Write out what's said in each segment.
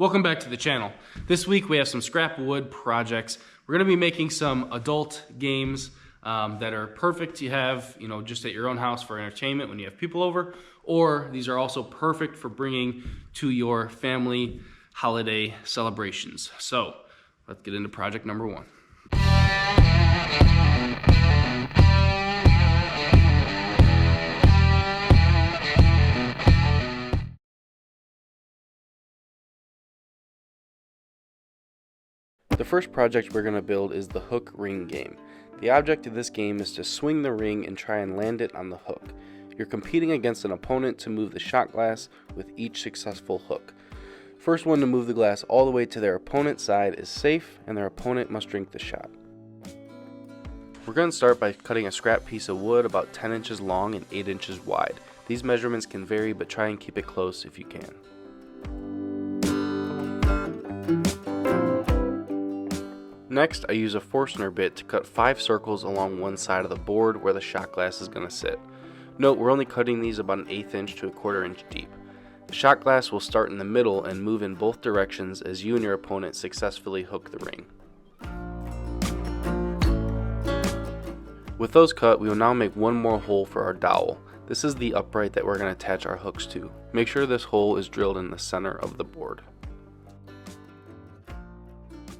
Welcome back to the channel. This week we have some scrap wood projects. We're going to be making some adult games that are perfect to have, just at your own house for entertainment when you have people over, or these are also perfect for bringing to your family holiday celebrations. So let's get into project number one. The first project we're going to build is the hook ring game. The object of this game is to swing the ring and try and land it on the hook. You're competing against an opponent to move the shot glass with each successful hook. First one to move the glass all the way to their opponent's side is safe, and their opponent must drink the shot. We're going to start by cutting a scrap piece of wood about 10 inches long and 8 inches wide. These measurements can vary, but try and keep it close if you can. Next, I use a Forstner bit to cut 5 circles along one side of the board where the shot glass is going to sit. Note, we're only cutting these about an 1/8 inch to a 1/4 inch deep. The shot glass will start in the middle and move in both directions as you and your opponent successfully hook the ring. With those cut, we will now make one more hole for our dowel. This is the upright that we're going to attach our hooks to. Make sure this hole is drilled in the center of the board.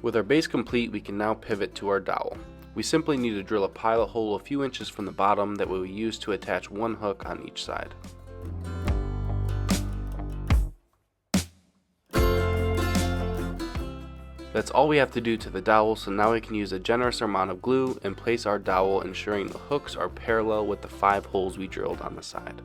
With our base complete, we can now pivot to our dowel. We simply need to drill a pilot hole a few inches from the bottom that we will use to attach one hook on each side. That's all we have to do to the dowel, so now we can use a generous amount of glue and place our dowel, ensuring the hooks are parallel with the 5 holes we drilled on the side.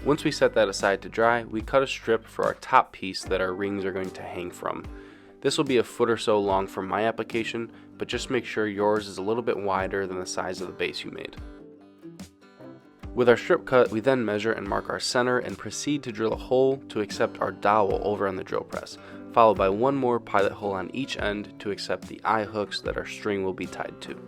Once we set that aside to dry, we cut a strip for our top piece that our rings are going to hang from. This will be a foot or so long for my application, but just make sure yours is a little bit wider than the size of the base you made. With our strip cut, we then measure and mark our center and proceed to drill a hole to accept our dowel over on the drill press, followed by one more pilot hole on each end to accept the eye hooks that our string will be tied to.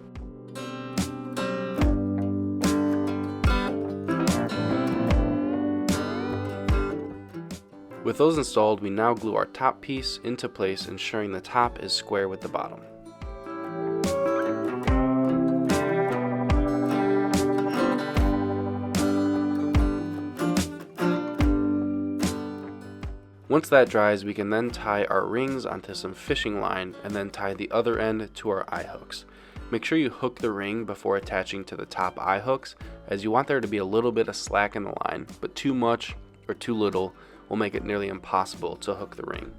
With those installed, we now glue our top piece into place, ensuring the top is square with the bottom. Once that dries, we can then tie our rings onto some fishing line and then tie the other end to our eye hooks. Make sure you hook the ring before attaching to the top eye hooks, as you want there to be a little bit of slack in the line, but too much or too little will make it nearly impossible to hook the ring.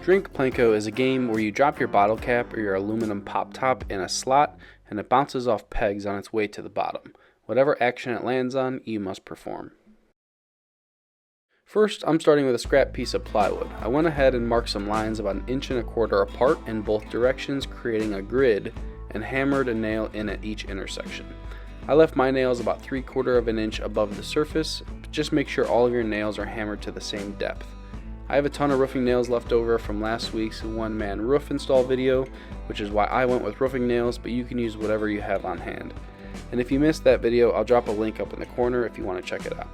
Drink Plinko is a game where you drop your bottle cap or your aluminum pop top in a slot and it bounces off pegs on its way to the bottom. Whatever action it lands on, you must perform. First, I'm starting with a scrap piece of plywood. I went ahead and marked some lines about 1 1/4 inches apart in both directions, creating a grid, and hammered a nail in at each intersection. I left my nails about 3/4 inch above the surface, but just make sure all of your nails are hammered to the same depth. I have a ton of roofing nails left over from last week's one-man roof install video, which is why I went with roofing nails, but you can use whatever you have on hand. And if you missed that video, I'll drop a link up in the corner if you want to check it out.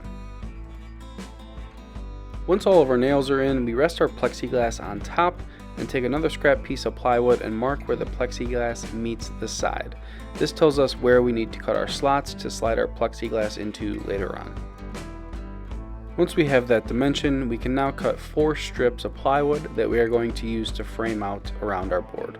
Once all of our nails are in, we rest our plexiglass on top and take another scrap piece of plywood and mark where the plexiglass meets the side. This tells us where we need to cut our slots to slide our plexiglass into later on. Once we have that dimension, we can now cut 4 strips of plywood that we are going to use to frame out around our board.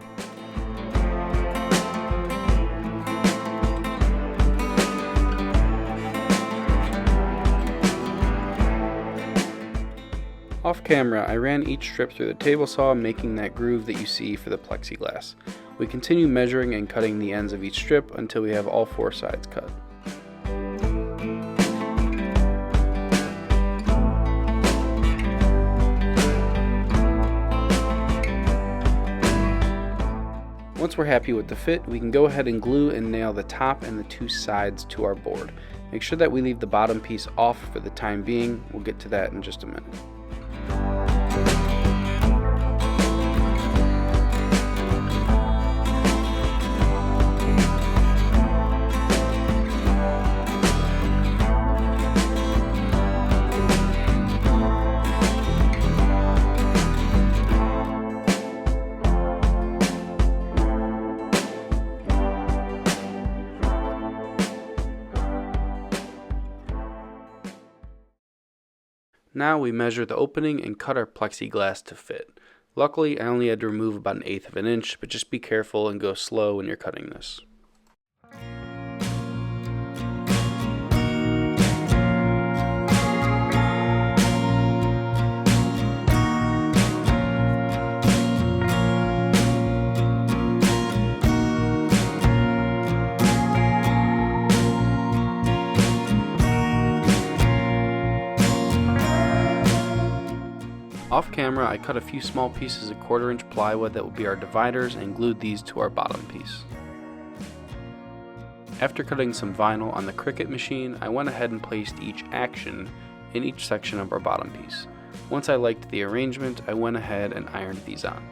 Off camera, I ran each strip through the table saw, making that groove that you see for the plexiglass. We continue measuring and cutting the ends of each strip until we have all 4 sides cut. Once we're happy with the fit, we can go ahead and glue and nail the top and the 2 sides to our board. Make sure that we leave the bottom piece off for the time being. We'll get to that in just a minute. Now we measure the opening and cut our plexiglass to fit. Luckily, I only had to remove about 1/8 of an inch, but just be careful and go slow when you're cutting this. Off camera, I cut a few small pieces of 1/4 inch plywood that will be our dividers and glued these to our bottom piece. After cutting some vinyl on the Cricut machine, I went ahead and placed each action in each section of our bottom piece. Once I liked the arrangement, I went ahead and ironed these on.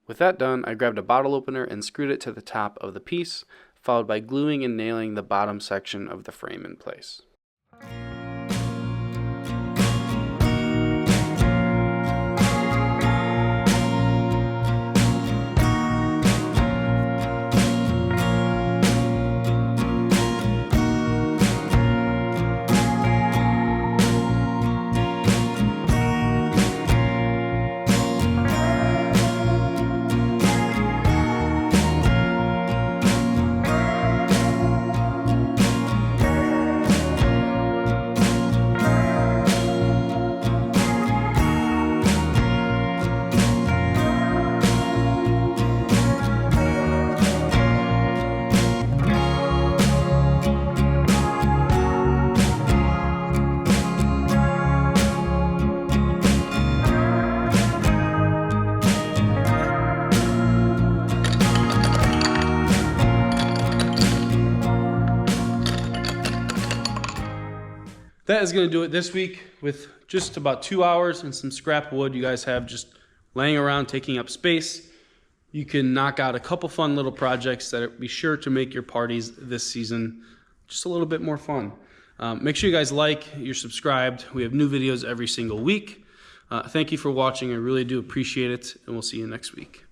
With that done, I grabbed a bottle opener and screwed it to the top of the piece, followed by gluing and nailing the bottom section of the frame in place. That is going to do it this week with just about 2 hours and some scrap wood you guys have just laying around taking up space. You can knock out a couple fun little projects that be sure to make your parties this season just a little bit more fun. Make sure you guys like, you're subscribed. We have new videos every single week. Thank you for watching. I really do appreciate it, and we'll see you next week.